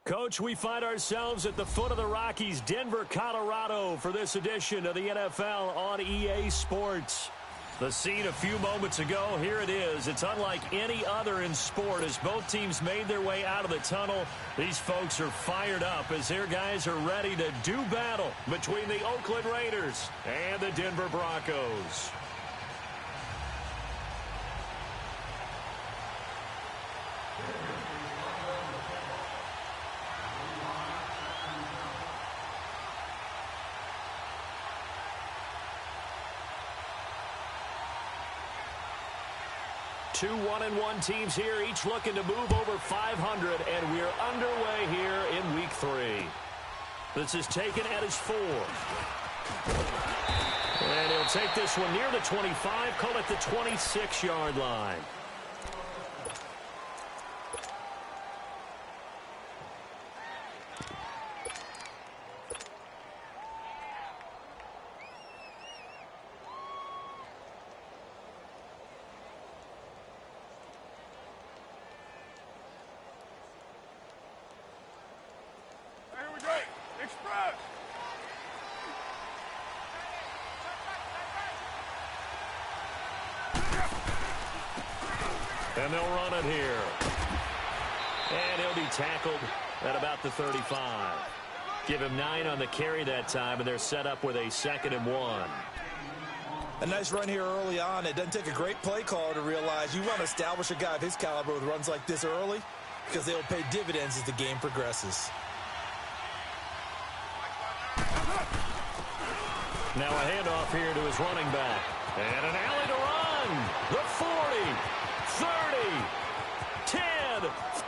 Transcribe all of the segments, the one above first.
Coach, we find ourselves at the foot of the Rockies, Denver, Colorado, for this edition of the NFL on EA Sports. The scene a few moments ago, here it is. It's unlike any other in sport as both teams made their way out of the tunnel. These folks are fired up as their guys are ready to do battle between the Oakland Raiders and the Denver Broncos. Two 1-1 teams here, each looking to move over 500, and we're underway here in Week 3. This is taken at his 4. And he'll take this one near the 25, call it the 26-yard line. And they'll run it here. And he'll be tackled at about the 35. Give him 9 on the carry that time, and they're set up with a 2nd and 1. A nice run here early on. It doesn't take a great play caller to realize you want to establish a guy of his caliber with runs like this early because they'll pay dividends as the game progresses. Now a handoff here to his running back. And an alley to run. The 40. 30, 10,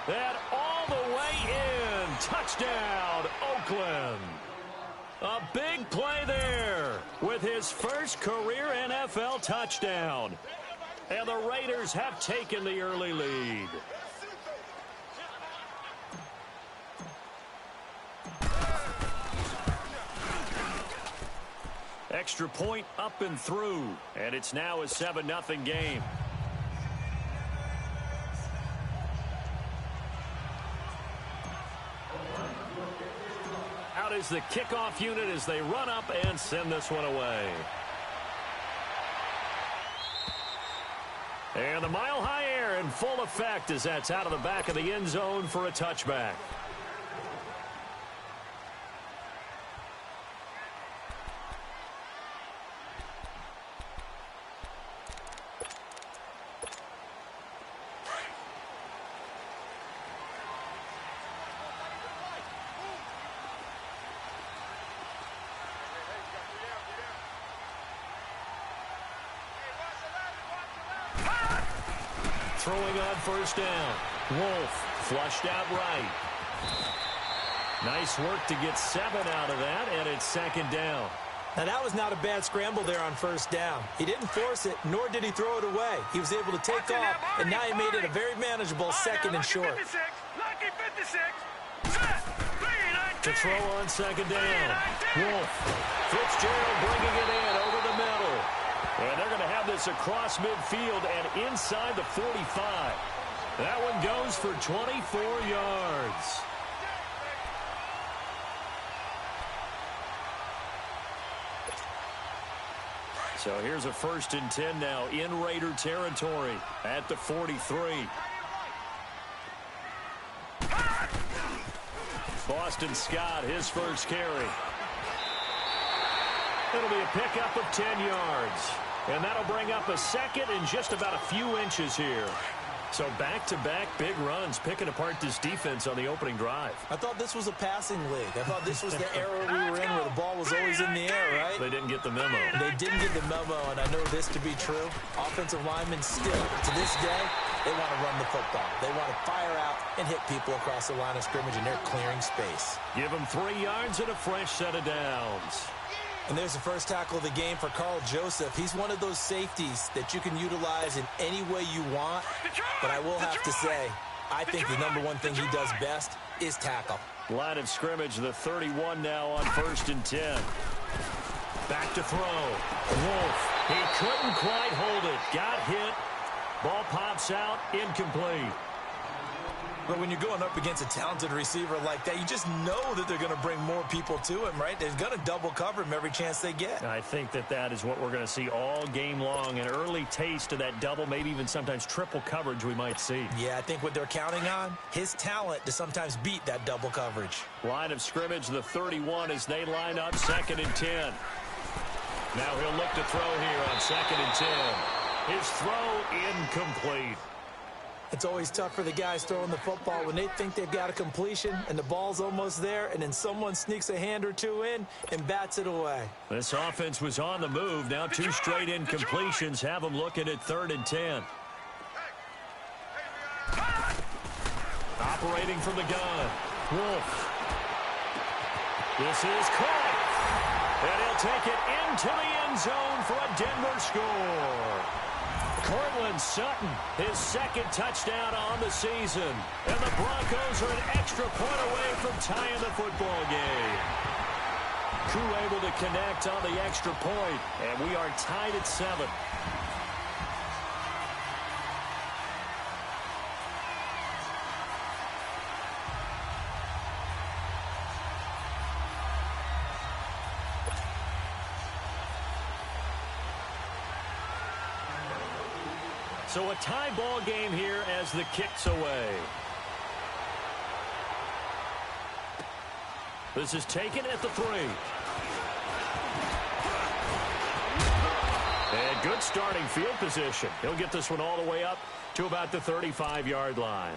and all the way in. Touchdown, Oakland. A big play there with his first career NFL touchdown. And the Raiders have taken the early lead. Extra point up and through, and it's now a 7-0 game. Out is the kickoff unit as they run up and send this one away. And the mile-high air in full effect as that's out of the back of the end zone for a touchback. Throwing on first down. Wolf flushed out right. Nice work to get 7 out of that, and it's 2nd down. Now that was not a bad scramble there on first down. He didn't force it, nor did he throw it away. He was able to take off, and now he made it a very manageable 2nd and short. To throw on 2nd down. Wolf. Fitzgerald bringing it in over the middle. And they're going to have this across midfield and inside the 45. That one goes for 24 yards. So here's a 1st and 10 now in Raider territory at the 43. Boston Scott, his first carry. It'll be a pickup of 10 yards. And that'll bring up a 2nd and just about a few inches here. So back-to-back big runs, picking apart this defense on the opening drive. I thought this was a passing league. I thought this was the era we were in where the ball was always in the air, right? They didn't get the memo. They didn't get the memo, and I know this to be true. Offensive linemen still, to this day, they want to run the football. They want to fire out and hit people across the line of scrimmage, and they're clearing space. Give them 3 yards and a fresh set of downs. And there's the first tackle of the game for Carl Joseph. He's one of those safeties that you can utilize in any way you want. But I will have to say, I think the #1 thing he does best is tackle. Line of scrimmage, the 31 now on 1st and 10. Back to throw. Wolf. He couldn't quite hold it. Got hit. Ball pops out. Incomplete. But when you're going up against a talented receiver like that, you just know that they're going to bring more people to him, right? They're going to double cover him every chance they get. I think that is what we're going to see all game long. An early taste of that double, maybe even sometimes triple coverage we might see. Yeah, I think what they're counting on, his talent to sometimes beat that double coverage. Line of scrimmage, the 31 as they line up 2nd and 10. Now he'll look to throw here on 2nd and 10. His throw incomplete. It's always tough for the guys throwing the football when they think they've got a completion and the ball's almost there, and then someone sneaks a hand or two in and bats it away. This offense was on the move. Now 2 straight incompletions have them looking at 3rd and 10. Operating from the gun. Wolf. This is caught. And he'll take it into the end zone for a Denver score. Cortland Sutton, his 2nd touchdown on the season. And the Broncos are an extra point away from tying the football game. Crew able to connect on the extra point, and we are tied at 7. So a tie ball game here as the kick's away. This is taken at the 3. And good starting field position. He'll get this one all the way up to about the 35-yard line.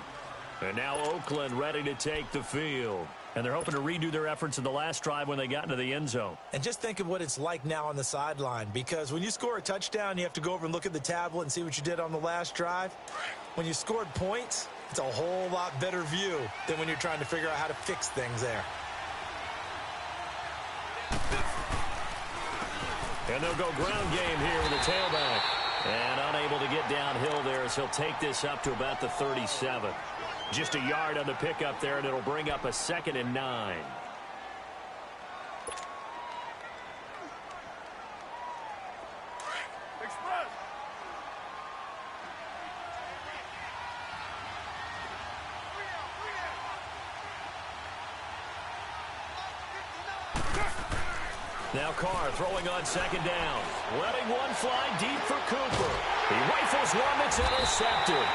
And now Oakland ready to take the field. And they're hoping to redo their efforts in the last drive when they got into the end zone. And just think of what it's like now on the sideline, because when you score a touchdown, you have to go over and look at the tablet and see what you did on the last drive. When you scored points, it's a whole lot better view than when you're trying to figure out how to fix things there. And they'll go ground game here with the tailback. And unable to get downhill there as he'll take this up to about the 37. Just a yard on the pickup there, and it'll bring up a 2nd and 9. Now Carr throwing on 2nd down. Letting one fly deep for Cooper. He rifles one that's intercepted.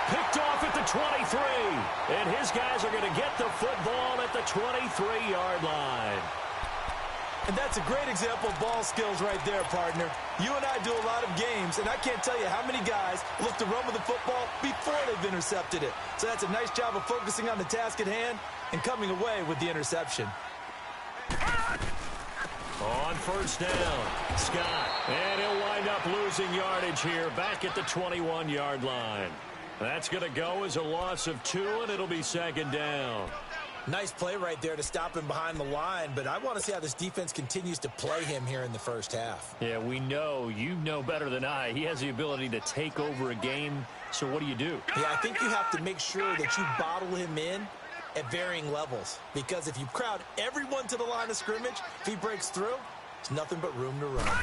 Picked off at the 23. And his guys are going to get the football at the 23-yard line. And that's a great example of ball skills right there, partner. You and I do a lot of games, and I can't tell you how many guys look to run with the football before they've intercepted it. So that's a nice job of focusing on the task at hand and coming away with the interception. On 1st down, Scott. And he'll wind up losing yardage here back at the 21-yard line. That's going to go as a loss of 2, and it'll be 2nd down. Nice play right there to stop him behind the line, but I want to see how this defense continues to play him here in the first half. Yeah, we know. You know better than I. He has the ability to take over a game, so what do you do? Yeah, I think you have to make sure that you bottle him in at varying levels, because if you crowd everyone to the line of scrimmage, if he breaks through, there's nothing but room to run.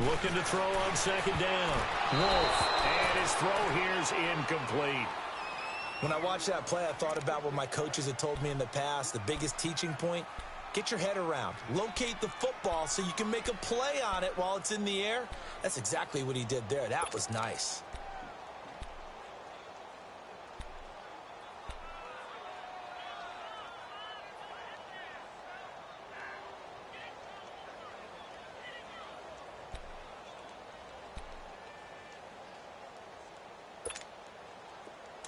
Looking to throw on 2nd down. Wolf, and his throw here's incomplete. When I watched that play, I thought about what my coaches had told me in the past. The biggest teaching point, get your head around. Locate the football so you can make a play on it while it's in the air. That's exactly what he did there. That was nice.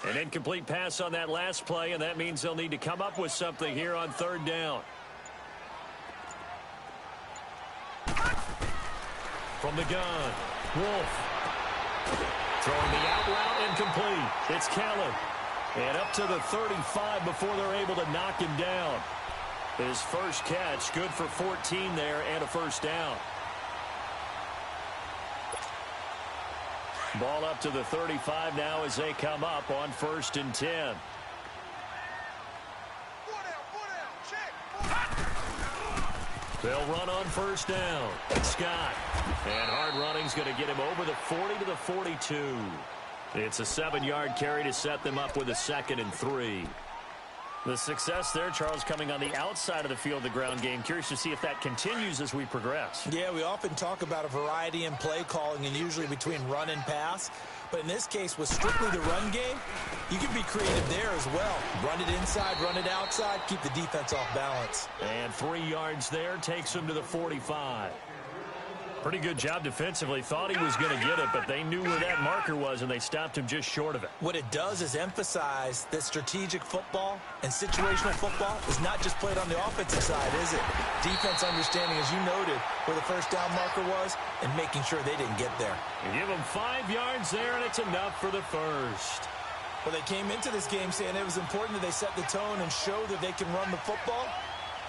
An incomplete pass on that last play, and that means they'll need to come up with something here on 3rd down. From the gun, Wolf. Throwing the out route incomplete. It's Kelly. And up to the 35 before they're able to knock him down. His first catch, good for 14 there and a 1st down. Ball up to the 35 now as they come up on 1st and 10. They'll run on 1st down. Scott. And hard running's going to get him over the 40 to the 42. It's a 7-yard carry to set them up with a 2nd and 3. The success there, Charles, coming on the outside of the field, the ground game. Curious to see if that continues as we progress. Yeah, we often talk about a variety in play calling and usually between run and pass. But in this case, with strictly the run game, you can be creative there as well. Run it inside, run it outside, keep the defense off balance. And 3 yards there takes him to the 45. Pretty good job defensively. Thought he was going to get it, but they knew where that marker was, and they stopped him just short of it. What it does is emphasize that strategic football and situational football is not just played on the offensive side, is it? Defense understanding, as you noted, where the first down marker was and making sure they didn't get there. You give them 5 yards there, and it's enough for the first. Well, they came into this game saying it was important that they set the tone and show that they can run the football.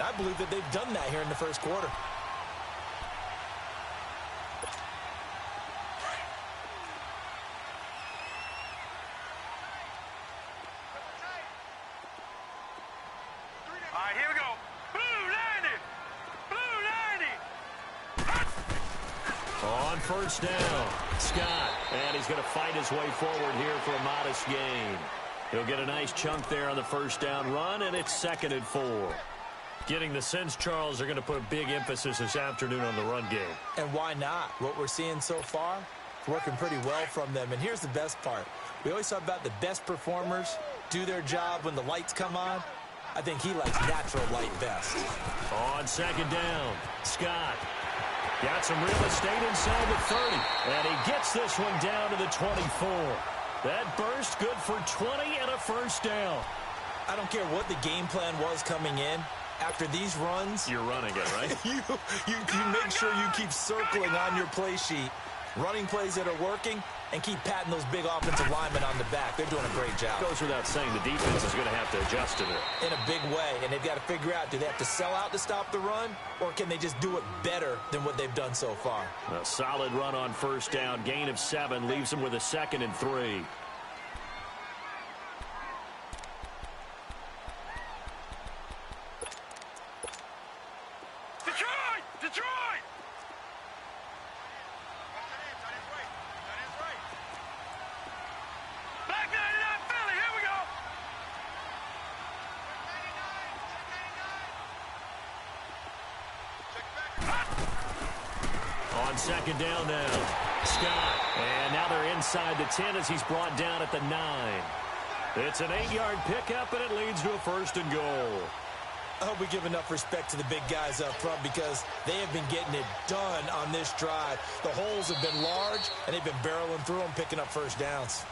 I believe that they've done that here in the first quarter. First down, Scott, and he's going to fight his way forward here for a modest gain. He'll get a nice chunk there on the first down run, and it's 2nd and 4. Getting the sense, Charles, they're going to put a big emphasis this afternoon on the run game. And why not? What we're seeing so far, it's working pretty well from them. And here's the best part. We always talk about the best performers do their job when the lights come on. I think he likes natural light best. On 2nd down, Scott. Got some real estate inside the 30. And he gets this one down to the 24. That burst good for 20 and a first down. I don't care what the game plan was coming in. After these runs, you're running it, right? you make sure you keep circling on your play sheet, running plays that are working, and keep patting those big offensive linemen on the back. They're doing a great job. Goes without saying the defense is going to have to adjust to it. In a big way, and they've got to figure out, do they have to sell out to stop the run, or can they just do it better than what they've done so far? A solid run on first down. Gain of 7 leaves them with a 2nd and 3. On 2nd down now, Scott. And now they're inside the 10 as he's brought down at the 9. It's an 8-yard pickup, and it leads to a 1st and goal. I hope we give enough respect to the big guys up front because they have been getting it done on this drive. The holes have been large, and they've been barreling through them, picking up first downs.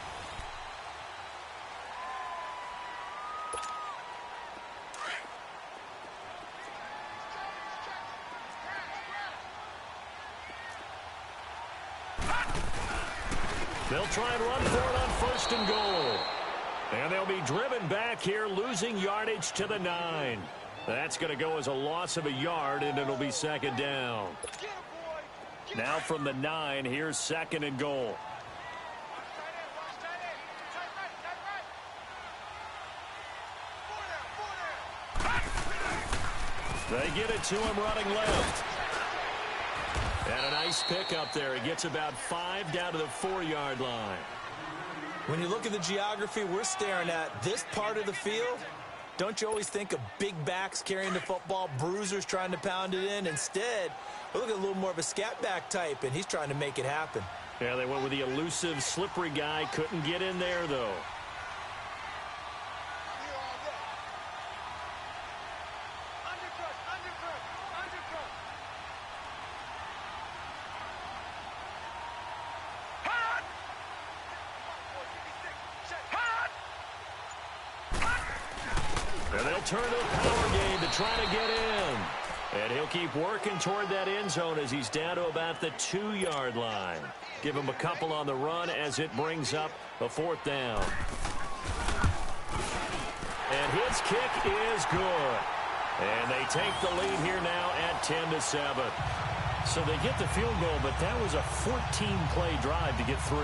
They'll try and run for it on 1st and goal. And they'll be driven back here, losing yardage to the 9. That's going to go as a loss of a yard, and it'll be 2nd down. Now from the 9, here's 2nd and goal. They get it to him running left. And a nice pickup there. He gets about 5 down to the 4-yard line. When you look at the geography we're staring at, this part of the field, don't you always think of big backs carrying the football, bruisers trying to pound it in? Instead, look at a little more of a scat back type, and he's trying to make it happen. Yeah, they went with the elusive, slippery guy. Couldn't get in there, though. And they'll turn to a power game to try to get in. And he'll keep working toward that end zone as he's down to about the 2-yard line. Give him a couple on the run as it brings up a 4th down. And his kick is good. And they take the lead here now at 10-7. So they get the field goal, but that was a 14-play drive to get 3.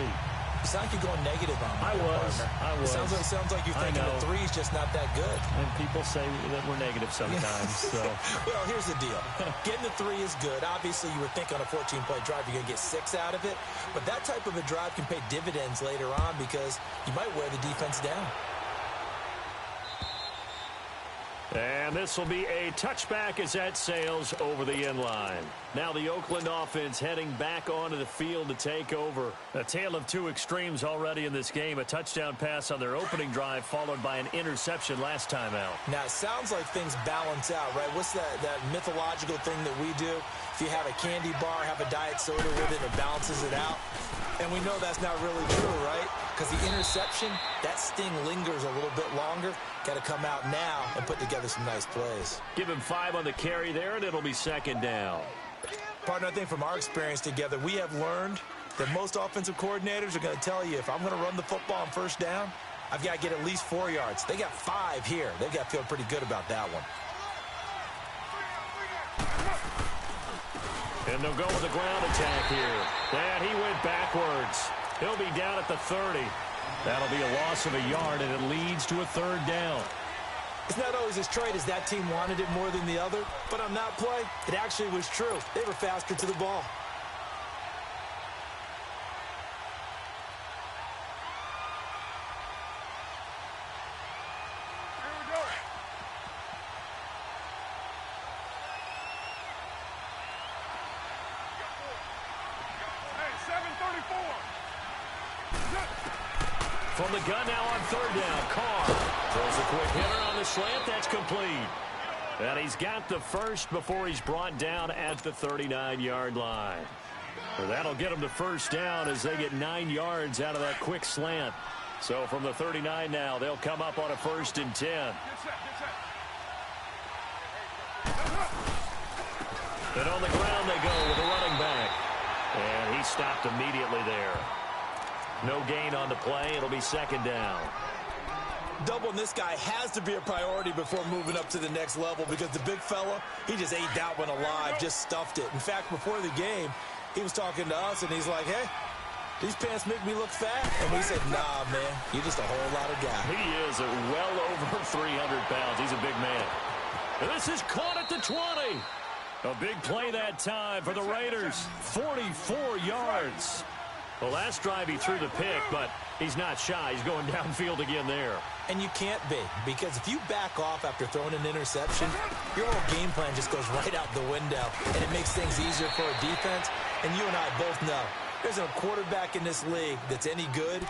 Sounds like you're going negative on me. I was. Sounds like you're thinking the three's just not that good. And people say that we're negative sometimes. So. Well, here's the deal. Getting the three is good. Obviously, you would think on a 14-play drive you're going to get 6 out of it. But that type of a drive can pay dividends later on because you might wear the defense down. And this will be a touchback as that sails over the end line. Now the Oakland offense heading back onto the field to take over. A tale of two extremes already in this game. A touchdown pass on their opening drive followed by an interception last time out. Now, it sounds like things balance out, right? What's that mythological thing that we do? If you have a candy bar, have a diet soda with it, it balances it out. And we know that's not really true, right? Because the interception, that sting lingers a little bit longer. Got to come out now and put together some nice plays. Give him 5 on the carry there, and it'll be second down. Partner, I think from our experience together, we have learned that most offensive coordinators are going to tell you, if I'm going to run the football on first down, I've got to get at least 4 yards. They got 5 here. They've got to feel pretty good about that one. And they'll go with a ground attack here. And he went backwards. He'll be down at the 30. That'll be a loss of a yard, and it leads to a third down. It's not always as straight as that team wanted it more than the other, but on that play, it actually was true. They were faster to the ball. From the gun now on third down, Carr throws a quick hitter on the slant. That's complete. And he's got the first before he's brought down at the 39-yard line. Well, that'll get him to first down as they get 9 yards out of that quick slant. So from the 39 now, they'll come up on a 1st and 10. And on the ground they go with a running back. And he stopped immediately there. No gain on the play. It'll be second down. Doubling this guy has to be a priority before moving up to the next level because the big fella, he just ate that one alive, just stuffed it. In fact, before the game, he was talking to us, and he's like, hey, these pants make me look fat. And we said, nah, man, you're just a whole lot of guy. He is well over 300 pounds. He's a big man. And this is caught at the 20. A big play that time for the Raiders. 44 yards. The last drive he threw the pick, but he's not shy. He's going downfield again there. And you can't be, because if you back off after throwing an interception, your whole game plan just goes right out the window, and it makes things easier for a defense. And you and I both know there's a quarterback in this league that's any good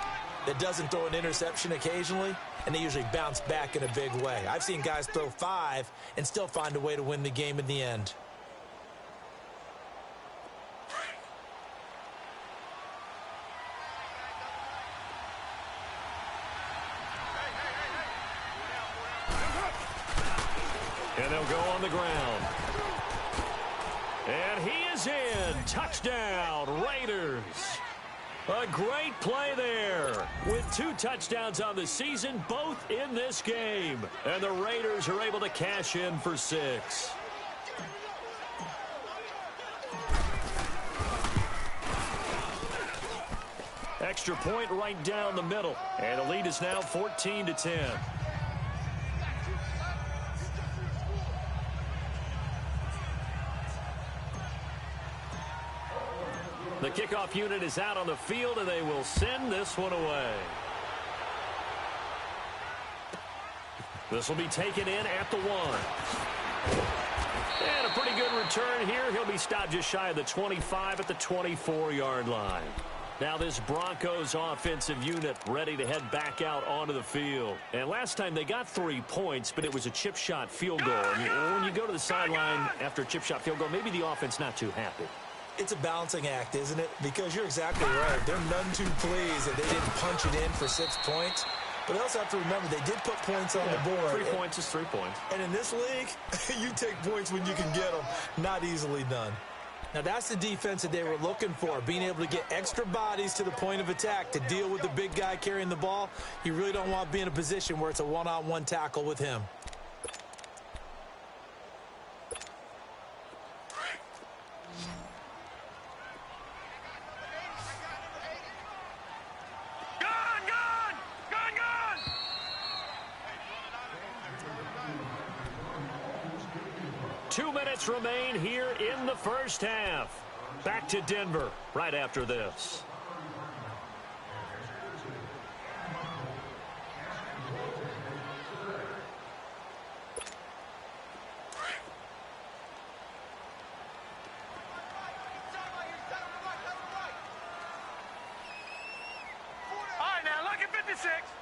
that doesn't throw an interception occasionally, and they usually bounce back in a big way. I've seen guys throw 5 and still find a way to win the game in the end. And they'll go on the ground. And he is in. Touchdown, Raiders. A great play there. With 2 touchdowns on the season, both in this game. And the Raiders are able to cash in for 6. Extra point right down the middle. And the lead is now 14-10. The kickoff unit is out on the field, and they will send this one away. This will be taken in at the 1. And a pretty good return here. He'll be stopped just shy of the 25 at the 24-yard line. Now this Broncos offensive unit ready to head back out onto the field. And last time they got 3 points, but it was a chip shot field goal. And when you go to the sideline after a chip shot field goal, maybe the offense not too happy. It's a balancing act, isn't it? Because you're exactly right. They're none too pleased that they didn't punch it in for 6 points. But they also have to remember they did put points on the board. 3 points is 3 points. And in this league, you take points when you can get them. Not easily done. Now, that's the defense that they were looking for, being able to get extra bodies to the point of attack to deal with the big guy carrying the ball. You really don't want to be in a position where it's a one-on-one tackle with him. 2 minutes remain here in the first half. Back to Denver right after this.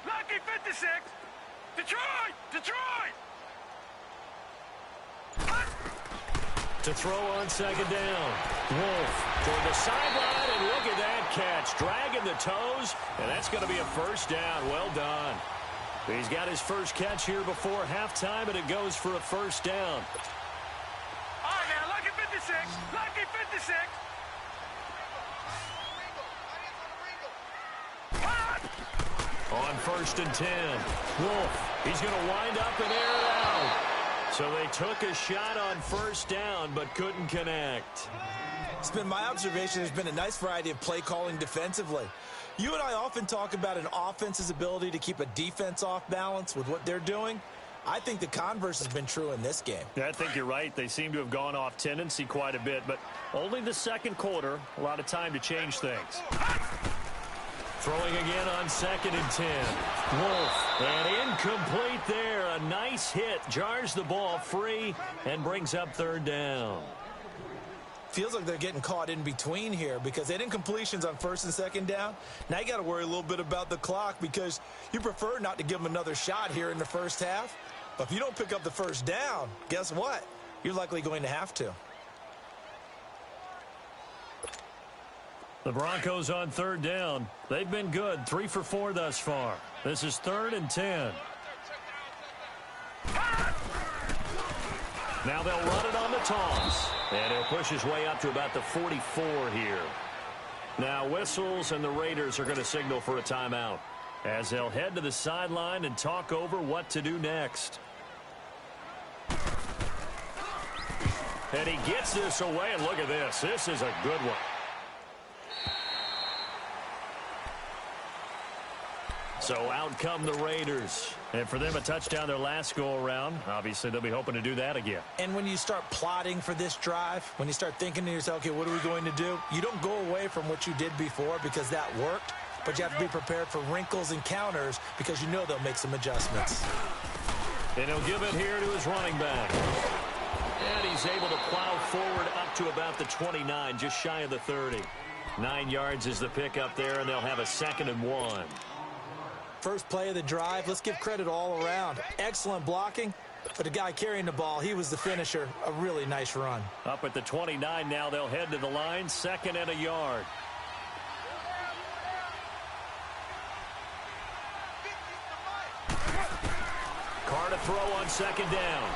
Lucky 56! Detroit! Detroit! To throw on second down. Wolf toward the sideline, and look at that catch. Dragging the toes, and that's going to be a first down. Well done. He's got his first catch here before halftime, and it goes for a first down. All right, now, lucky 56! Lucky 56! On 1st and 10, Wolf, he's going to wind up and air it out. So they took a shot on first down, but couldn't connect. It's been my observation there's been a nice variety of play calling defensively. You and I often talk about an offense's ability to keep a defense off balance with what they're doing. I think the converse has been true in this game. Yeah, I think you're right. They seem to have gone off tendency quite a bit, but only the second quarter, a lot of time to change things. Throwing again on 2nd and 10. Wolf, and incomplete there. A nice hit. Jars the ball free and brings up 3rd down. Feels like they're getting caught in between here because they didn't completions on 1st and 2nd down. Now you got to worry a little bit about the clock because you prefer not to give them another shot here in the first half. But if you don't pick up the first down, guess what? You're likely going to have to. The Broncos on 3rd down. They've been good, 3 for 4 thus far. This is 3rd and 10. Now they'll run it on the toss. And he'll push his way up to about the 44 here. Now whistles, and the Raiders are going to signal for a timeout as they'll head to the sideline and talk over what to do next. And he gets this away, and look at this. This is a good one. So out come the Raiders. And for them, a touchdown their last go-around. Obviously, they'll be hoping to do that again. And when you start plotting for this drive, when you start thinking to yourself, okay, what are we going to do? You don't go away from what you did before because that worked, but you have to be prepared for wrinkles and counters because you know they'll make some adjustments. And he'll give it here to his running back. And he's able to plow forward up to about the 29, just shy of the 30. 9 yards is the pickup there, and they'll have a 2nd and 1. First play of the drive, let's give credit all around. Excellent blocking, but the guy carrying the ball, he was the finisher. A really nice run. Up at the 29 now, they'll head to the line, 2nd and a yard. Carr to throw on 2nd down.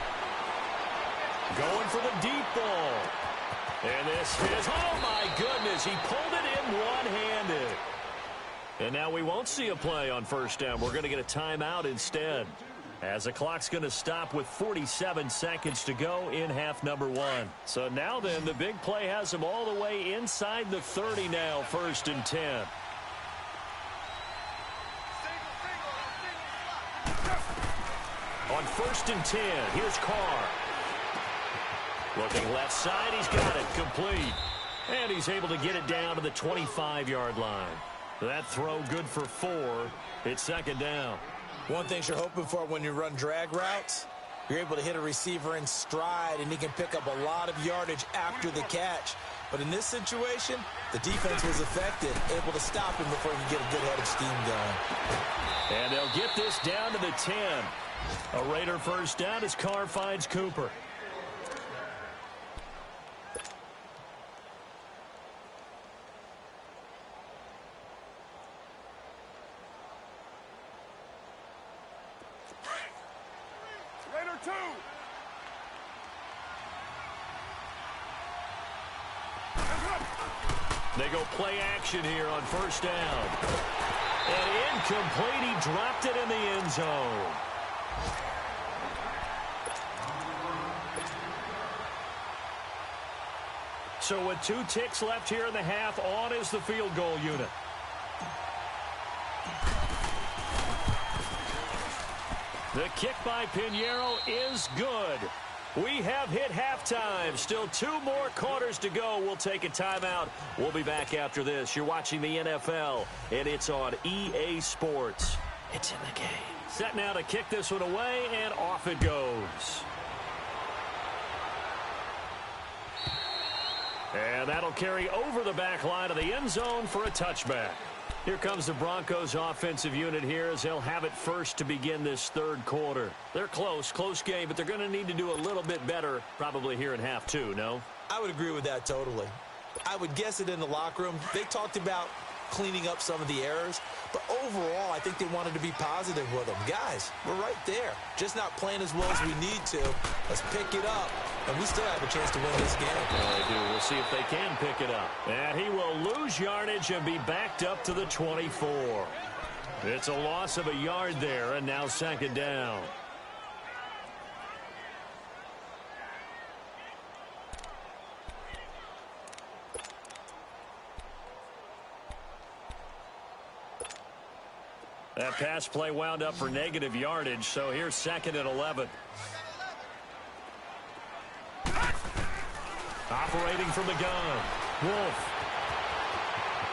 Going for the deep ball. And this is, oh my goodness, he pulled it in one-handed. And now we won't see a play on 1st down. We're going to get a timeout instead, as the clock's going to stop with 47 seconds to go in half number 1. So now then, the big play has them all the way inside the 30 now, 1st and 10. On 1st and 10, here's Carr. Looking left side, he's got it complete. And he's able to get it down to the 25-yard line. That throw good for 4. It's 2nd down. One thing you're hoping for when you run drag routes, you're able to hit a receiver in stride, and he can pick up a lot of yardage after the catch. But in this situation, the defense was effective, able to stop him before he could get a good head of steam going. And they'll get this down to the 10. A Raider first down as Carr finds Cooper. They go play action here on 1st down. And incomplete. He dropped it in the end zone. So with 2 ticks left here in the half, on is the field goal unit. The kick by Pinheiro is good. We have hit halftime. Still 2 more quarters to go. We'll take a timeout. We'll be back after this. You're watching the NFL, and it's on EA Sports. It's in the game. Set now to kick this one away, and off it goes. And that'll carry over the back line of the end zone for a touchback. Here comes the Broncos offensive unit here as they'll have it first to begin this third quarter. They're close game, but they're going to need to do a little bit better probably here in half 2, no? I would agree with that totally. I would guess it in the locker room. They talked about cleaning up some of the errors, but overall, I think they wanted to be positive with them. Guys, we're right there. Just not playing as well as we need to. Let's pick it up, and we still have a chance to win this game. Well, they do. We'll see if they can pick it up. And he will lose yardage and be backed up to the 24. It's a loss of a yard there, and now second down. That pass play wound up for negative yardage, so here's second and 11. Operating from the gun, Wolf.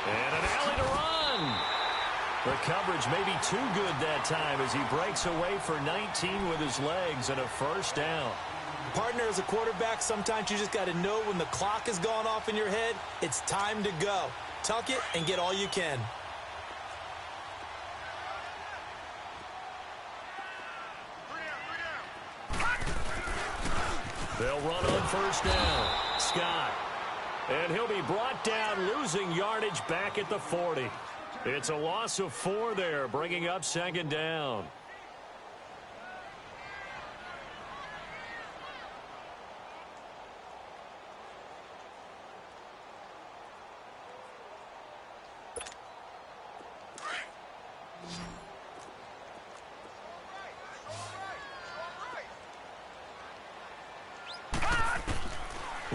And an alley to run. The coverage may be too good that time as he breaks away for 19 with his legs and a first down. Partner, as a quarterback, sometimes you just got to know when the clock has gone off in your head, it's time to go. Tuck it and get all you can. They'll run on first down. Scott. And he'll be brought down, losing yardage back at the 40. It's a loss of 4 there, bringing up second down.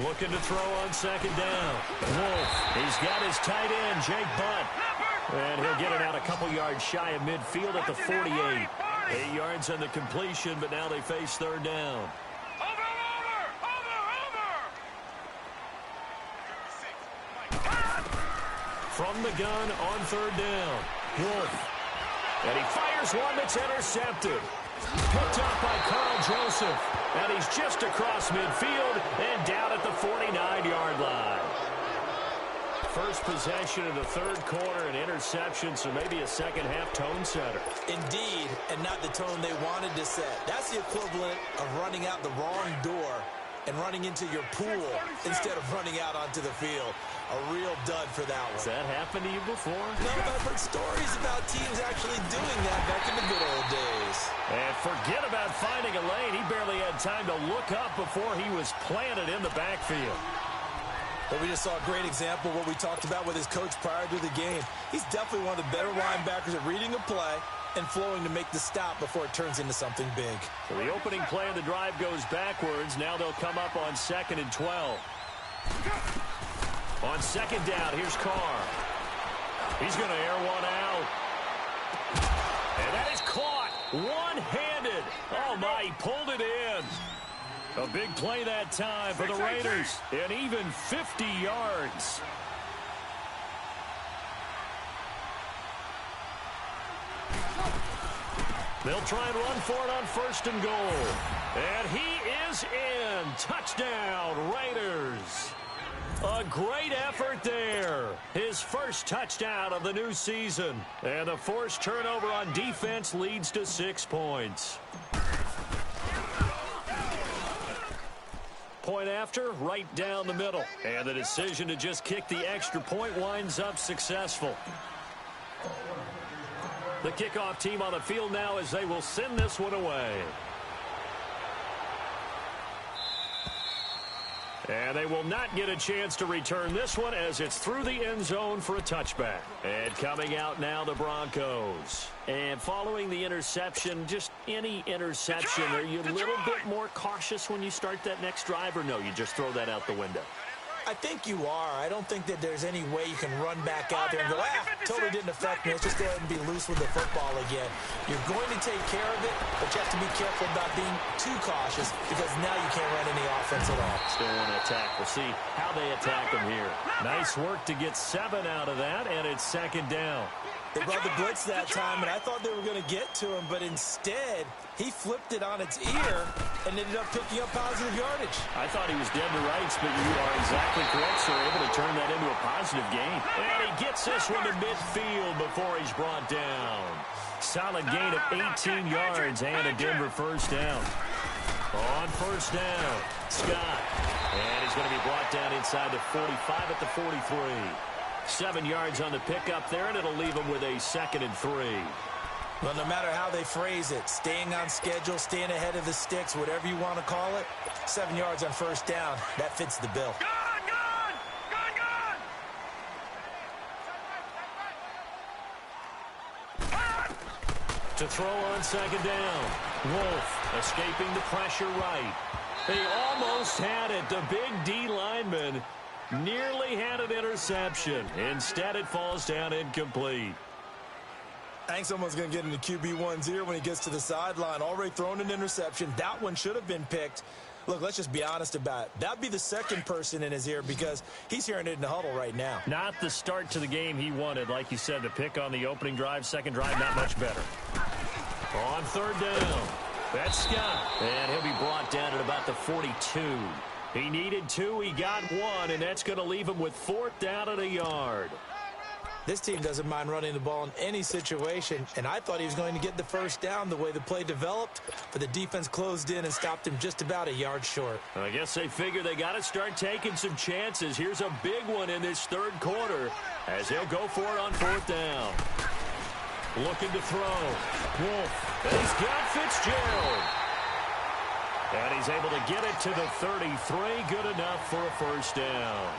Looking to throw on second down. Wolf. He's got his tight end, Jake Butt. And he'll get it out a couple yards shy of midfield at the 48. 8 yards on the completion, but now they face third down. From the gun on third down. Wolf. And he fires one that's intercepted. Picked up by Carl Joseph. And he's just across midfield and down at the 49-yard line. First possession of the third quarter, an interception, so maybe a second-half tone setter. Indeed, and not the tone they wanted to set. That's the equivalent of running out the wrong door and running into your pool instead of running out onto the field. A real dud for that one. Has that happened to you before? No, but I've heard stories about teams actually doing that back in the good old days. And forget about finding a lane. He barely had time to look up before he was planted in the backfield. But we just saw a great example of what we talked about with his coach prior to the game. He's definitely one of the better linebackers at reading a play and flowing to make the stop before it turns into something big. So the opening play of the drive goes backwards. Now they'll come up on 2nd and 12. On second down, here's Carr. He's going to air one out. And that is caught one-handed. Oh, my, he pulled it in. A big play that time for the Raiders. And even 50 yards. They'll try and run for it on 1st and goal. And he is in. Touchdown, Raiders. A great effort there. His first touchdown of the new season. And the forced turnover on defense leads to 6 points. Point after, right down the middle. And the decision to just kick the extra point winds up successful. The kickoff team on the field now as they will send this one away. And they will not get a chance to return this one as it's through the end zone for a touchback. And coming out now, the Broncos. And following the interception, just any interception, are you a little bit more cautious when you start that next drive, or no, you just throw that out the window? I think you are. I don't think that there's any way you can run back out there and go, totally didn't affect me. Let's just go ahead and be loose with the football again. You're going to take care of it, but you have to be careful about being too cautious because now you can't run any offense at all. Still want to attack. We'll see how they attack him here. Nice work to get 7 out of that, and it's second down. They brought the blitz that time, and I thought they were going to get to him, but instead, he flipped it on its ear and ended up picking up positive yardage. I thought he was dead to rights, but you are exactly correct, sir. Able to turn that into a positive gain. And he gets this one to midfield before he's brought down. Solid gain of 18 yards and a Denver first down. On first down, Scott. And he's going to be brought down inside the 45 at the 43. 7 yards on the pickup there, and it'll leave him with a 2nd and 3. Well, no matter how they phrase it, staying on schedule, staying ahead of the sticks, whatever you want to call it, 7 yards on first down, that fits the bill. To throw on second down. Wolf escaping the pressure right. They almost had it. The big D lineman nearly had an interception. Instead, it falls down incomplete. I think someone's going to get into QB1's ear when he gets to the sideline. Already thrown an interception. That one should have been picked. Look, let's just be honest about it. That'd be the second person in his ear because he's hearing it in the huddle right now. Not the start to the game he wanted. Like you said, the pick on the opening drive, second drive, not much better. On third down, that's Scott. And he'll be brought down at about the 42. He needed 2, he got 1, and that's going to leave him with 4th down at a yard. This team doesn't mind running the ball in any situation, and I thought he was going to get the first down the way the play developed, but the defense closed in and stopped him just about a yard short. I guess they figure they got to start taking some chances. Here's a big one in this third quarter as he'll go for it on 4th down. Looking to throw. Wolf, and he's got Fitzgerald. And he's able to get it to the 33. Good enough for a first down.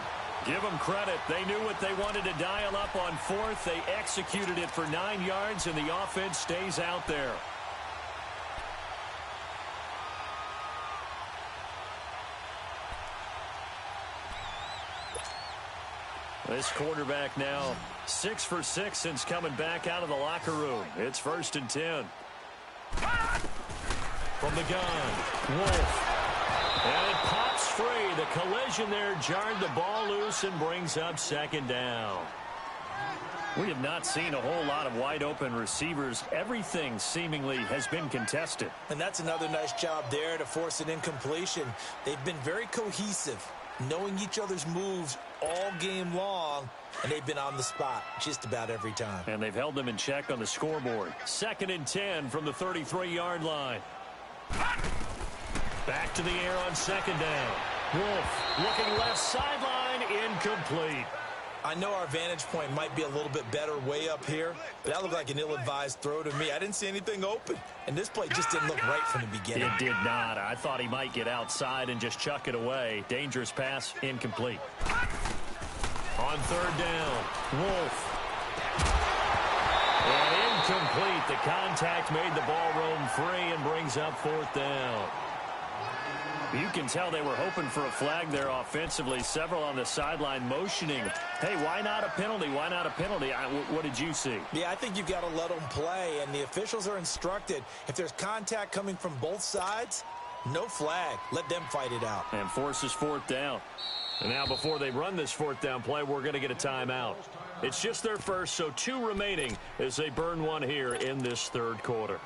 Give them credit. They knew what they wanted to dial up on 4th. They executed it for 9 yards, and the offense stays out there. This quarterback now 6 for 6 since coming back out of the locker room. It's 1st and 10. From the gun, Wolf. And it pops free. The collision there jarred the ball loose and brings up 2nd down. We have not seen a whole lot of wide-open receivers. Everything seemingly has been contested. And that's another nice job there to force an incompletion. They've been very cohesive, knowing each other's moves all game long, and they've been on the spot just about every time. And they've held them in check on the scoreboard. 2nd and 10 from the 33-yard line. Back to the air on 2nd down. Wolf looking left sideline, incomplete. I know our vantage point might be a little bit better way up here, but that looked like an ill-advised throw to me. I didn't see anything open, and this play just didn't look right from the beginning. It did not. I thought he might get outside and just chuck it away. Dangerous pass, incomplete. On 3rd down, Wolf. And incomplete. The contact made the ball roam free and brings up 4th down. You can tell they were hoping for a flag there offensively. Several on the sideline motioning. Hey, why not a penalty? Why not a penalty? What did you see? Yeah, I think you've got to let them play, and the officials are instructed. If there's contact coming from both sides, no flag. Let them fight it out. And forces 4th down. And now before they run this 4th down play, we're going to get a timeout. It's just their first, so 2 remaining as they burn one here in this third quarter.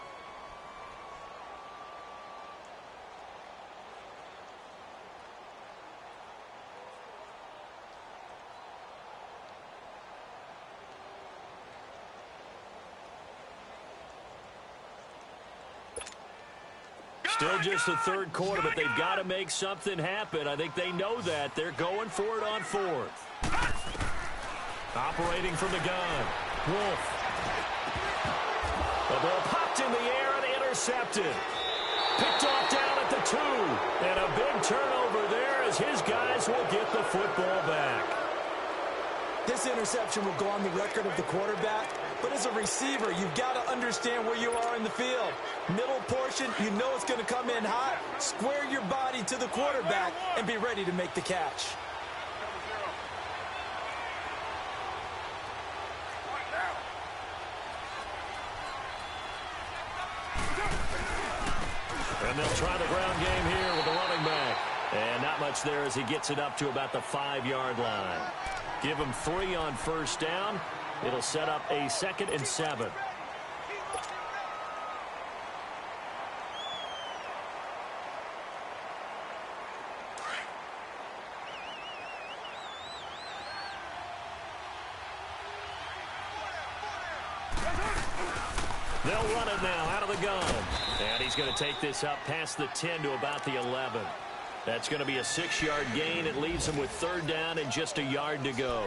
Still just the third quarter, but they've got to make something happen. I think they know that. They're going for it on 4th. Operating from the gun. Wolf. The ball popped in the air and intercepted. Picked off down at the 2. And a big turnover there as his guys will get the football back. This interception will go on the record of the quarterback, but as a receiver, you've got to understand where you are in the field. Middle portion, you know it's going to come in hot. Square your body to the quarterback and be ready to make the catch. And they'll try the ground game here with the running back. And not much there as he gets it up to about the 5-yard line. Give him 3 on first down. It'll set up a 2nd and 7. They'll run it now out of the gun. And he's going to take this up past the 10 to about the 11. That's going to be a 6-yard gain. It leaves him with 3rd down and just a yard to go.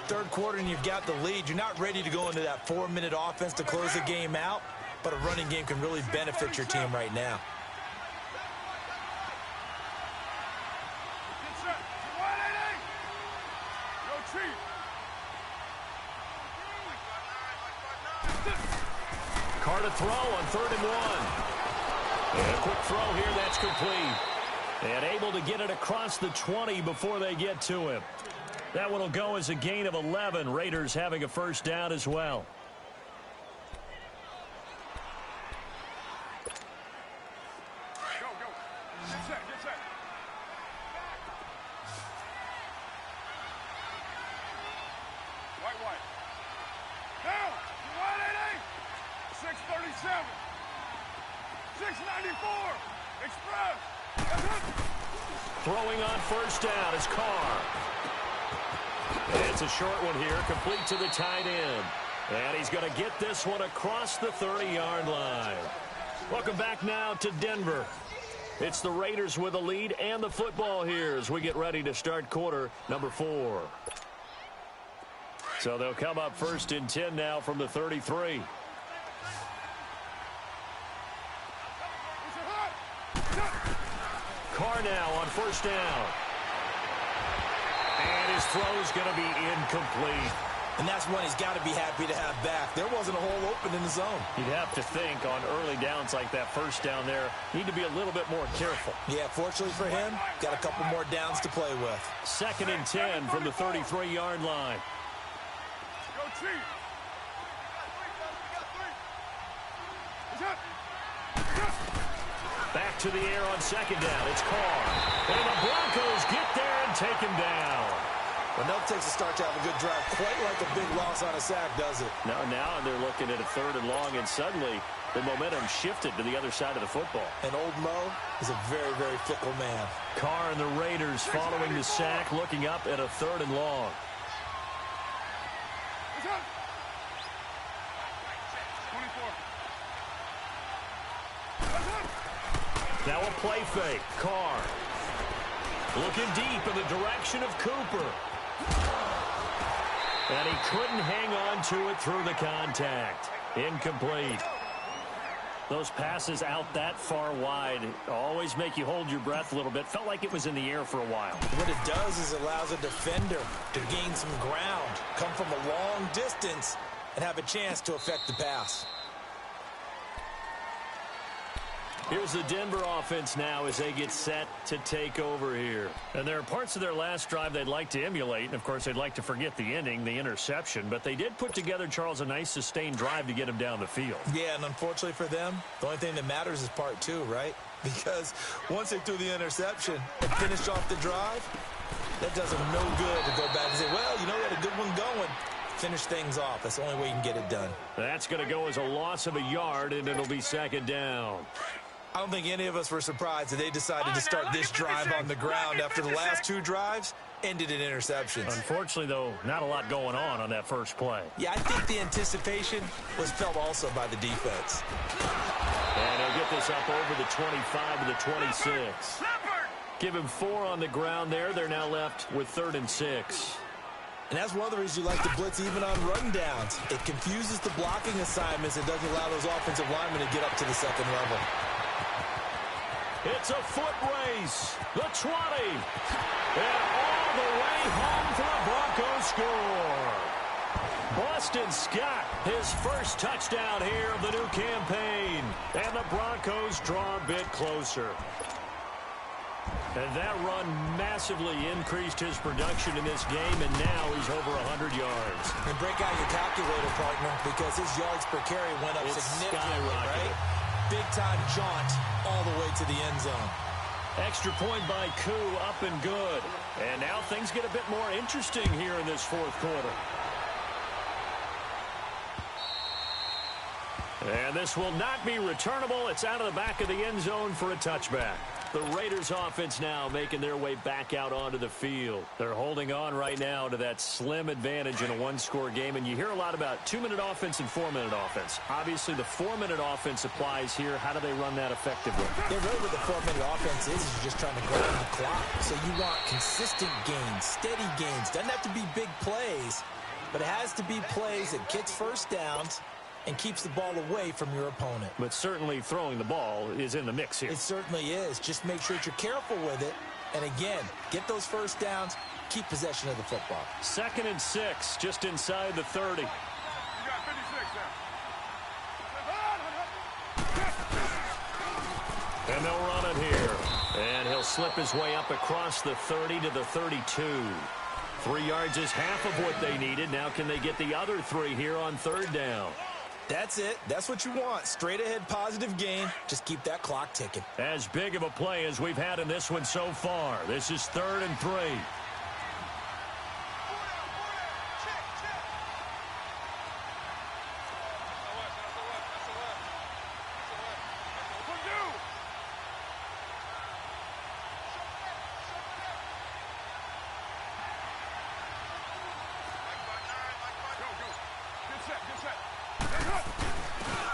Third quarter and you've got the lead. You're not ready to go into that 4-minute offense to close the game out, but a running game can really benefit your team right now. Carr to throw on 3rd and 1. And a quick throw here, that's complete. And able to get it across the 20 before they get to him. That one will go as a gain of 11. Raiders having a first down as well. Go, go. Get set, get set. White. Down. Wide 637. 694. Express. Throwing on first down is Carr. It's a short one here, complete to the tight end. And he's going to get this one across the 30-yard line. Welcome back now to Denver. It's the Raiders with a lead and the football here as we get ready to start quarter number 4. So they'll come up 1st and 10 now from the 33. Carr now on first down. And his throw's going to be incomplete. And that's one he's got to be happy to have back. There wasn't a hole open in the zone. You'd have to think on early downs like that first down there, need to be a little bit more careful. Yeah, fortunately for him, got a couple more downs to play with. 2nd and 10 from the 33-yard line. Go, Chief. Back to the air on 2nd down. It's Carr. And the Broncos get there and take him down. Well, that takes a start to have a good drive. Quite like a big loss on a sack, does it? Now they're looking at a 3rd and long, and suddenly the momentum shifted to the other side of the football. And old Mo is a very, very fickle man. Carr and the Raiders following the sack, looking up at a 3rd and long. Now a play fake. Carr looking deep in the direction of Cooper. And he couldn't hang on to it through the contact. Incomplete. Those passes out that far wide always make you hold your breath a little bit. Felt like it was in the air for a while. What it does is it allows a defender to gain some ground, come from a long distance, and have a chance to affect the pass. Here's the Denver offense now as they get set to take over here. And there are parts of their last drive they'd like to emulate. And, of course, they'd like to forget the ending, the interception. But they did put together, Charles, a nice sustained drive to get him down the field. Yeah, and unfortunately for them, the only thing that matters is part 2, right? Because once they threw the interception and finished off the drive, that does them no good to go back and say, well, you know, we had a good one going. Finish things off. That's the only way you can get it done. That's going to go as a loss of a yard, and it'll be 2nd down. I don't think any of us were surprised that they decided to start this drive on the ground after the last 2 drives ended in interceptions. Unfortunately, though, not a lot going on that first play. Yeah, I think the anticipation was felt also by the defense. And he'll get this up over the 25 to the 26. Give him 4 on the ground there. They're now left with 3rd and 6. And that's one of the reasons you like to blitz even on run downs. It confuses the blocking assignments. It doesn't allow those offensive linemen to get up to the 2nd level. It's a foot race. The 20. And all the way home for a Broncos score. Boston Scott, his first touchdown here of the new campaign. And the Broncos draw a bit closer. And that run massively increased his production in this game, and now he's over 100 yards. And break out your calculator, partner, because his yards per carry went up significantly, right? Big-time jaunt all the way to the end zone. Extra point by Koo, up and good. And now things get a bit more interesting here in this fourth quarter. And this will not be returnable. It's out of the back of the end zone for a touchback. The Raiders offense now making their way back out onto the field. They're holding on right now to that slim advantage in a one-score game. And you hear a lot about 2-minute offense and 4-minute offense. Obviously, the 4-minute offense applies here. How do they run that effectively? Yeah, really what the 4-minute offense is you're just trying to grind the clock. So you want consistent gains, steady gains. Doesn't have to be big plays, but it has to be plays that gets first downs and keeps the ball away from your opponent. But certainly throwing the ball is in the mix here. It certainly is. Just make sure that you're careful with it. And again, get those first downs, keep possession of the football. 2nd and 6, just inside the 30. You got 56 now. And they'll run it here. And he'll slip his way up across the 30 to the 32. 3 yards is half of what they needed. Now can they get the other 3 here on 3rd down? That's it. That's what you want. Straight ahead, positive gain. Just keep that clock ticking. As big of a play as we've had in this one so far. This is 3rd and 3.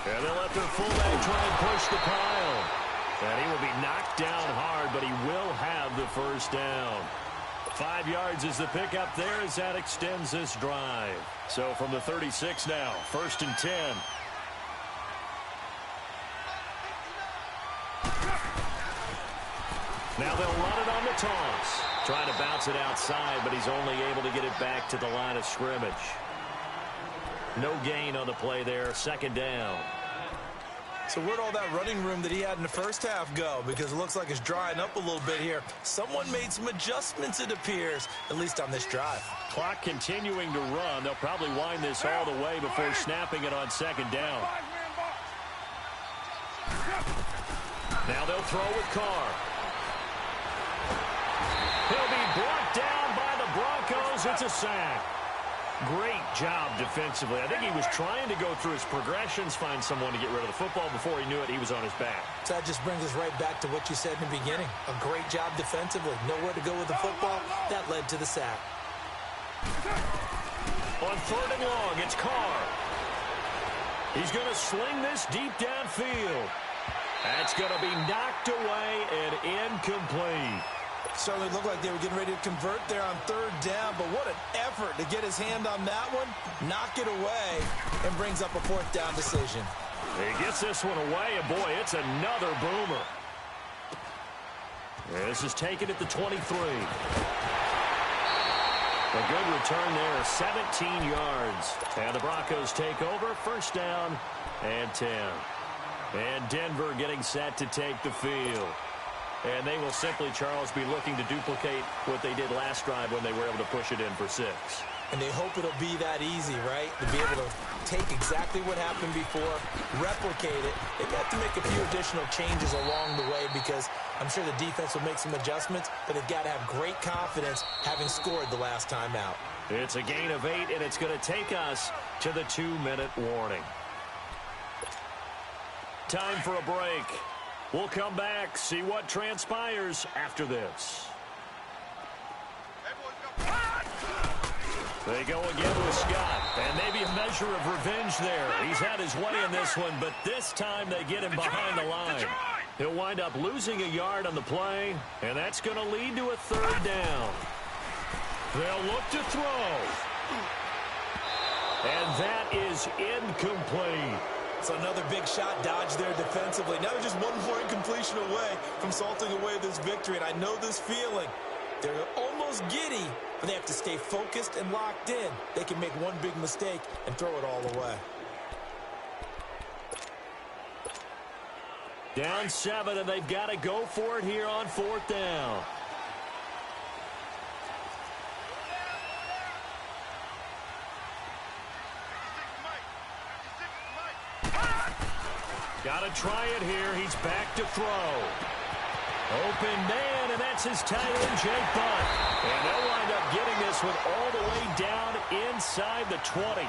And they'll let their fullback try and push the pile. And he will be knocked down hard, but he will have the first down. 5 yards is the pickup there as that extends this drive. So from the 36 now, 1st and 10. Now they'll run it on the toss. Trying to bounce it outside, but he's only able to get it back to the line of scrimmage. No gain on the play there, 2nd down. So where'd all that running room that he had in the first half go? Because it looks like it's drying up a little bit here. Someone made some adjustments, it appears, at least on this drive. Clock continuing to run. They'll probably wind this all the way before snapping it on 2nd down. Now they'll throw with Carr. He'll be brought down by the Broncos. It's a sack. Great job defensively. I think he was trying to go through his progressions, find someone to get rid of the football. Before he knew it, he was on his back. So that just brings us right back to what you said in the beginning. A great job defensively. Nowhere to go with the football. That led to the sack. On 3rd and long, it's Carr. He's going to sling this deep downfield. That's going to be knocked away and incomplete. Certainly looked like they were getting ready to convert there on 3rd down, but what an effort to get his hand on that one, knock it away, and brings up a 4th down decision. He gets this one away, and boy, it's another boomer. This is taken at the 23. A good return there, 17 yards. And the Broncos take over, 1st down and 10. And Denver getting set to take the field. And they will simply, Charles, be looking to duplicate what they did last drive when they were able to push it in for 6. And they hope it'll be that easy, right? To be able to take exactly what happened before, replicate it. They have to make a few additional changes along the way because I'm sure the defense will make some adjustments, but they've got to have great confidence having scored the last time out. It's a gain of 8, and it's going to take us to the 2-minute warning. Time for a break. We'll come back, see what transpires after this. They go again with Scott, and maybe a measure of revenge there. He's had his way in this one, but this time they get him behind the line. He'll wind up losing a yard on the play, and that's going to lead to a 3rd down. They'll look to throw. And that is incomplete. So another big shot dodged there defensively. Now they're just one more incompletion away from salting away this victory. And I know this feeling. They're almost giddy, but they have to stay focused and locked in. They can make one big mistake and throw it all away. Down 7, and they've got to go for it here on 4th down. Got to try it here. He's back to throw. Open man, and that's his tight end, Jake Butt. And they'll wind up getting this one all the way down inside the 20.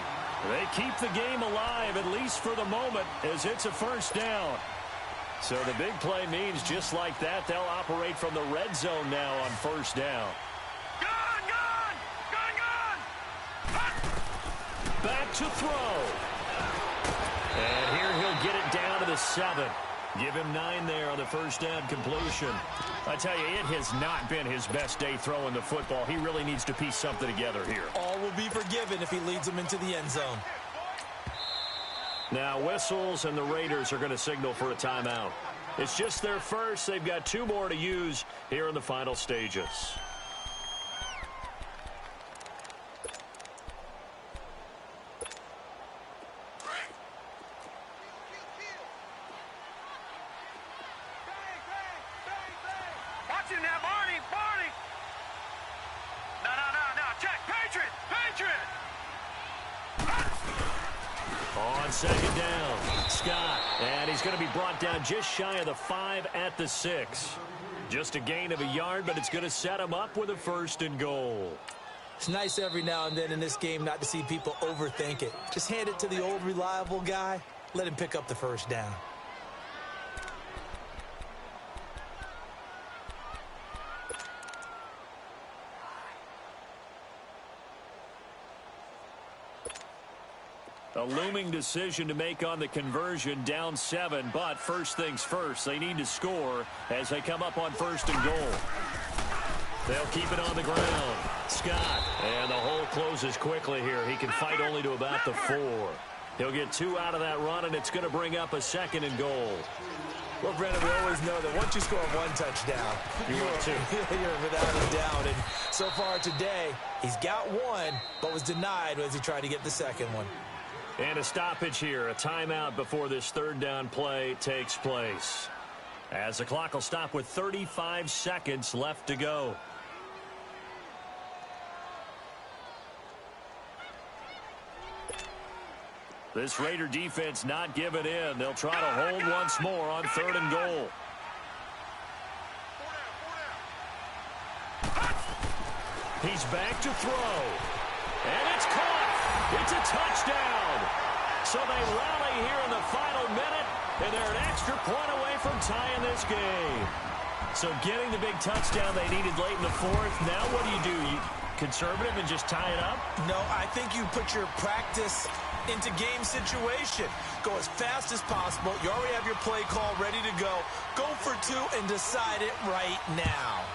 They keep the game alive, at least for the moment, as it's a first down. So the big play means just like that, they'll operate from the red zone now on first down. Gun, gun! Gun, gun! Back to throw. And here he'll get it down to the 7. Give him 9 there on the first down completion. I tell you, it has not been his best day throwing the football. He really needs to piece something together here. All will be forgiven if he leads them into the end zone. Now whistles, and the Raiders are going to signal for a timeout. It's just their first. They've got 2 more to use here in the final stages. Watch him now, Barney! Barney! No. Check! Patriot! Patriot! On second down, Scott. And he's going to be brought down just shy of the 5 at the 6. Just a gain of a yard, but it's going to set him up with a 1st and goal. It's nice every now and then in this game not to see people overthink it. Just hand it to the old reliable guy. Let him pick up the first down. A looming decision to make on the conversion, down 7, but first things first, they need to score as they come up on 1st and goal. They'll keep it on the ground. Scott, and the hole closes quickly here. He can fight only to about the 4. He'll get 2 out of that run, and it's going to bring up a 2nd and goal. Well, Brennan, we always know that once you score 1 touchdown, you're without a doubt. And so far today, he's got 1, but was denied as he tried to get the 2nd one. And a stoppage here, a timeout before this 3rd down play takes place. As the clock will stop with 35 seconds left to go. This Raider defense not giving in. They'll try to hold once more on 3rd and goal. He's back to throw. And it's caught. It's a touchdown. So they rally here in the final minute, and they're an extra point away from tying this game. So getting the big touchdown they needed late in the 4th. Now what do? You conservative and just tie it up? No, I think you put your practice into game situation. Go as fast as possible. You already have your play call ready to go. Go for 2 and decide it right now.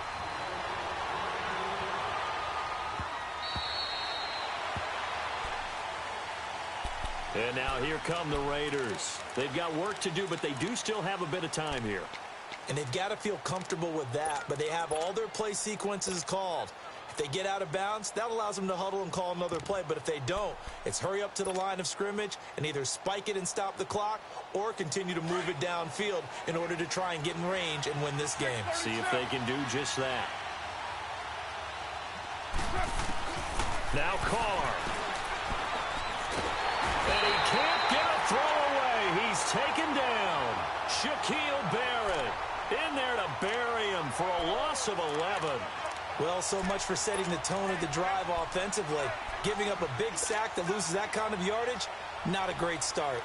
And now here come the Raiders. They've got work to do, but they do still have a bit of time here. And they've got to feel comfortable with that, but they have all their play sequences called. If they get out of bounds, that allows them to huddle and call another play. But if they don't, it's hurry up to the line of scrimmage and either spike it and stop the clock or continue to move it downfield in order to try and get in range and win this game. See if they can do just that. Now Carr. And he can't get a throw away. He's taken down. Shaquille Barrett in there to bury him for a loss of 11. Well, so much for setting the tone of the drive offensively. Giving up a big sack that loses that kind of yardage, not a great start.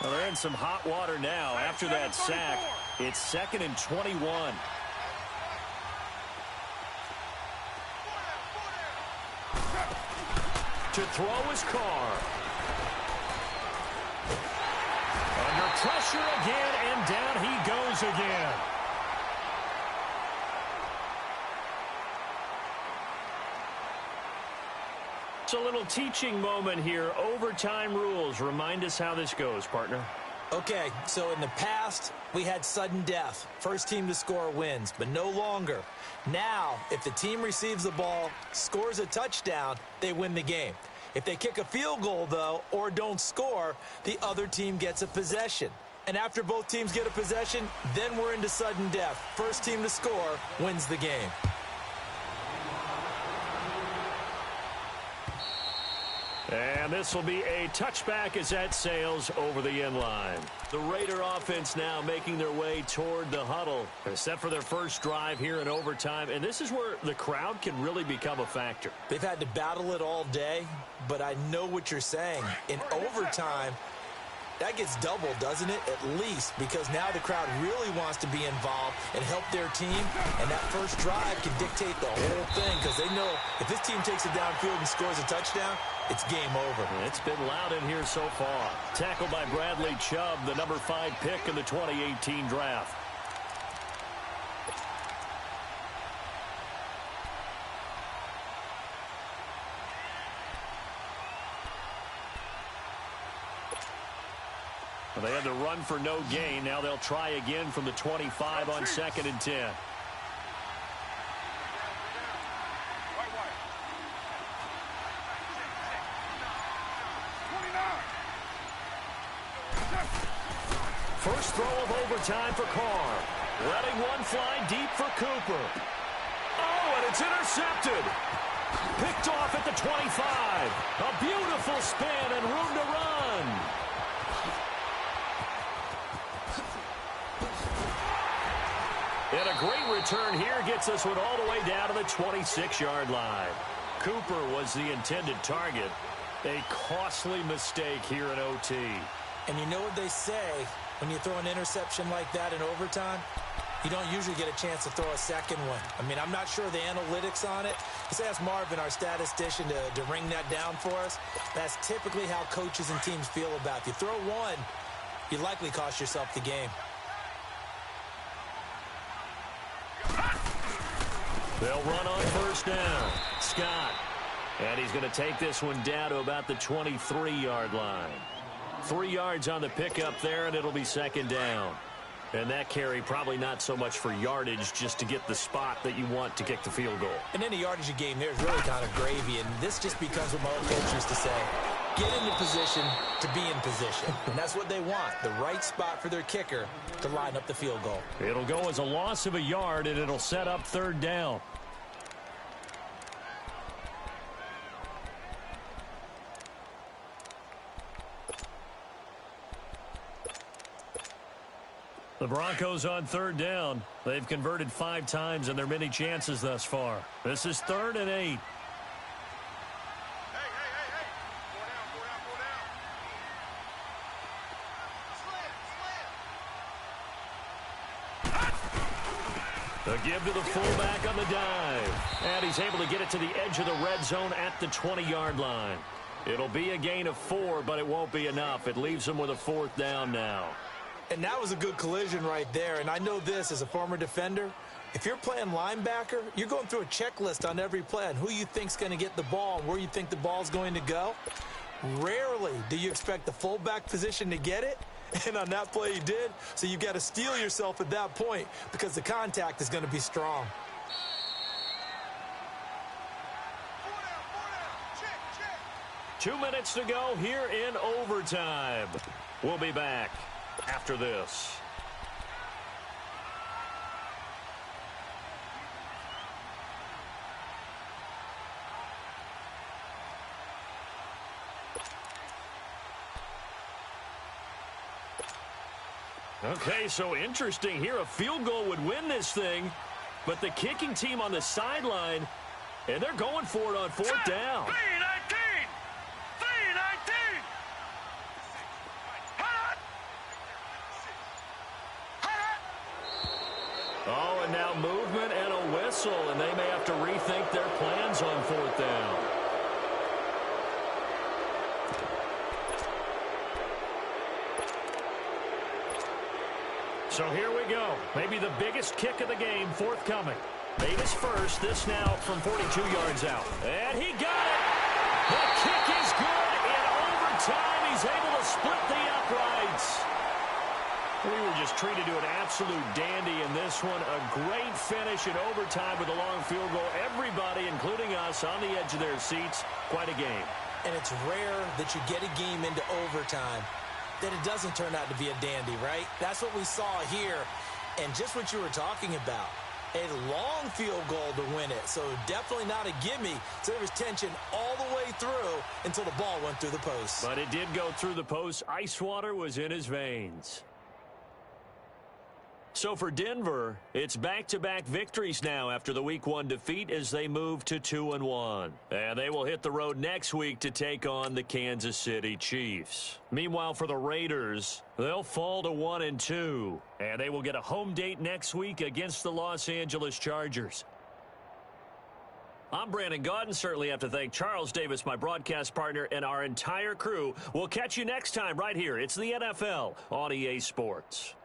Well, they're in some hot water now. After that sack, it's 2nd and 21. To throw is Carr. Under pressure again, and down he goes again. It's a little teaching moment here. Overtime rules. Remind us how this goes, partner. Okay, so in the past, we had sudden death. First team to score wins, but no longer. Now, if the team receives the ball, scores a touchdown, they win the game. If they kick a field goal, though, or don't score, the other team gets a possession. And after both teams get a possession, then we're into sudden death. First team to score wins the game. And this will be a touchback as that sails over the end line. The Raider offense now making their way toward the huddle. They're set for their first drive here in overtime, and this is where the crowd can really become a factor. They've had to battle it all day, but I know what you're saying. In overtime, that gets doubled, doesn't it? At least, because now the crowd really wants to be involved and help their team, and that first drive can dictate the whole thing because they know if this team takes it downfield and scores a touchdown, it's game over. It's been loud in here so far. Tackled by Bradley Chubb, the number 5 pick in the 2018 draft. Well, they had to run for no gain. Now they'll try again from the 25 on 2nd and 10. First throw of overtime for Carr. Letting one fly deep for Cooper. Oh, and it's intercepted. Picked off at the 25. A beautiful spin and room to run. And a great return here gets us one all the way down to the 26-yard line. Cooper was the intended target. A costly mistake here in OT. And you know what they say, when you throw an interception like that in overtime, you don't usually get a chance to throw a second one. I mean, I'm not sure the analytics on it. Let's ask Marvin, our statistician, to ring that down for us. That's typically how coaches and teams feel about it. If you throw one, you likely cost yourself the game. They'll run on first down. Scott. And he's going to take this one down to about the 23-yard line. 3 yards on the pickup there, and it'll be 2nd down. And that carry probably not so much for yardage, just to get the spot that you want to kick the field goal. And any yardage game there is really kind of gravy, and this just becomes what my old coach used to say. Get into position to be in position. And that's what they want, the right spot for their kicker to line up the field goal. It'll go as a loss of a yard, and it'll set up 3rd down. The Broncos on 3rd down. They've converted 5 times in their many chances thus far. This is 3rd and 8. The give to the fullback on the dive. And he's able to get it to the edge of the red zone at the 20-yard line. It'll be a gain of 4, but it won't be enough. It leaves them with a 4th down now. And that was a good collision right there. And I know this as a former defender. If you're playing linebacker, you're going through a checklist on every play on who you think's going to get the ball and where you think the ball's going to go. Rarely do you expect the fullback position to get it. And on that play, he did. So you've got to steel yourself at that point because the contact is going to be strong. Check. 2 minutes to go here in overtime. We'll be back after this. Okay, so interesting here. A field goal would win this thing, but the kicking team on the sideline, and they're going for it on 4th down. 3-19! Oh, and now movement and a whistle, and they may have to rethink their plans on 4th down. So here we go. Maybe the biggest kick of the game forthcoming. Made his first. This now from 42 yards out. And he got it. The kick is good. In overtime, he's able to split the uprights. We were just treated to an absolute dandy in this one. A great finish in overtime with a long field goal. Everybody, including us, on the edge of their seats. Quite a game. And it's rare that you get a game into overtime that it doesn't turn out to be a dandy, right? That's what we saw here. And just what you were talking about. a long field goal to win it. So definitely not a gimme. So there was tension all the way through until the ball went through the post. But it did go through the post. Ice water was in his veins. So for Denver, it's back-to-back victories now after the Week 1 defeat as they move to 2-1. And they will hit the road next week to take on the Kansas City Chiefs. Meanwhile, for the Raiders, they'll fall to 1-2. And they will get a home date next week against the Los Angeles Chargers. I'm Brandon Gaudin. Certainly have to thank Charles Davis, my broadcast partner, and our entire crew. We'll catch you next time right here. It's the NFL on EA Sports.